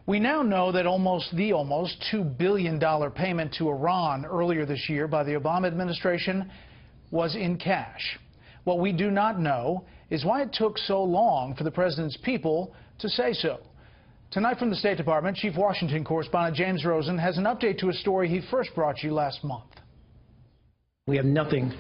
We now know that almost $2 billion payment to Iran earlier this year by the Obama administration was in cash. What we do not know is why it took so long for the president's people to say so. Tonight from the State Department, Chief Washington correspondent James Rosen has an update to a story he first brought you last month. We have nothing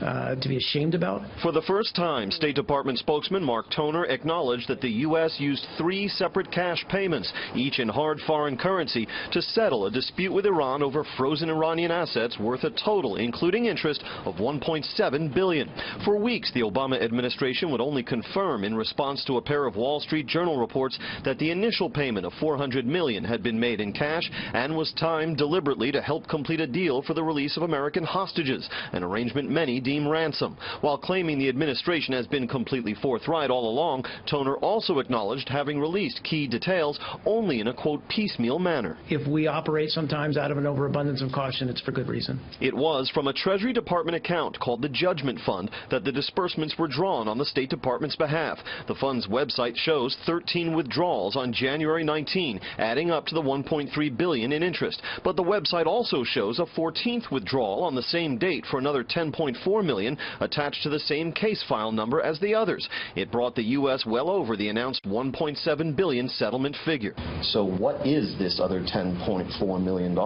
to be ashamed about. For the first time, State Department spokesman Mark Toner acknowledged that the U.S. used 3 separate cash payments, each in hard foreign currency, to settle a dispute with Iran over frozen Iranian assets worth a total, including interest, of $1.7 billion. For weeks, the Obama administration would only confirm in response to a pair of Wall Street Journal reports that the initial payment of $400 million had been made in cash and was timed deliberately to help complete a deal for the release of American hostages, an arrangement many deem ransom. While claiming the administration has been completely forthright all along, Toner also acknowledged having released key details only in a, quote, piecemeal manner. If we operate sometimes out of an overabundance of caution, it's for good reason. It was from a Treasury Department account called the Judgment Fund that the disbursements were drawn on the State Department's behalf. The fund's website shows 13 withdrawals on January 19, adding up to the $1.3 billion in interest. But the website also shows a 14th withdrawal on the same date for another $10.4 million attached to the same case file number as the others. It brought the U.S. well over the announced $1.7 billion settlement figure. So what is this other $10.4 million?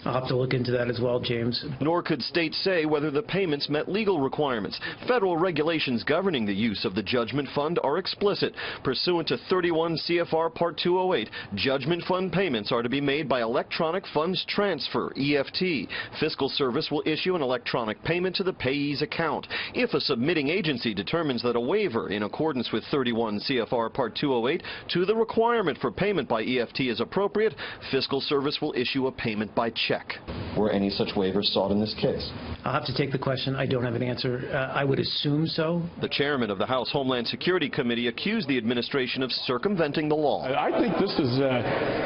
I'll have to look into that as well, James. Nor could states say whether the payments met legal requirements. Federal regulations governing the use of the Judgment Fund are explicit. Pursuant to 31 CFR Part 208, Judgment Fund payments are to be made by electronic funds transfer, EFT. Fiscal Service will issue an electronic payment to the payee's account. If a submitting agency determines that a waiver in accordance with 31 CFR Part 208 to the requirement for payment by EFT is appropriate, Fiscal Service will issue a payment by check. Were any such waivers sought in this case? I'll have to take the question. I don't have an answer. I would assume so. The chairman of the House Homeland Security Committee accused the administration of circumventing the law. I think this is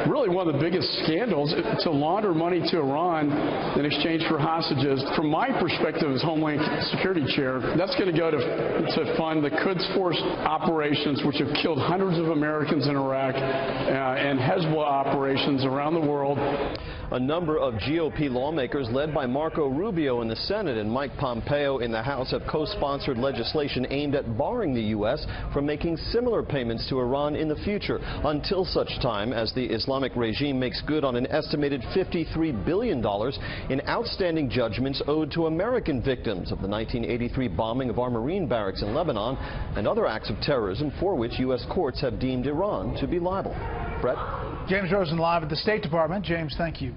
really one of the biggest scandals to launder money to Iran in exchange for hostages. From my perspective as Homeland Security Chair, that's going to go to fund the Quds Force operations, which have killed hundreds of Americans in Iraq, and Hezbollah operations around the world. A number of GOP lawmakers led by Marco Rubio in the Senate and Mike Pompeo in the House have co-sponsored legislation aimed at barring the U.S. from making similar payments to Iran in the future until such time as the Islamic regime makes good on an estimated $53 billion in outstanding judgments owed to American victims of the 1983 bombing of our Marine barracks in Lebanon and other acts of terrorism for which U.S. courts have deemed Iran to be liable. Brett? James Rosen live at the State Department. James, thank you.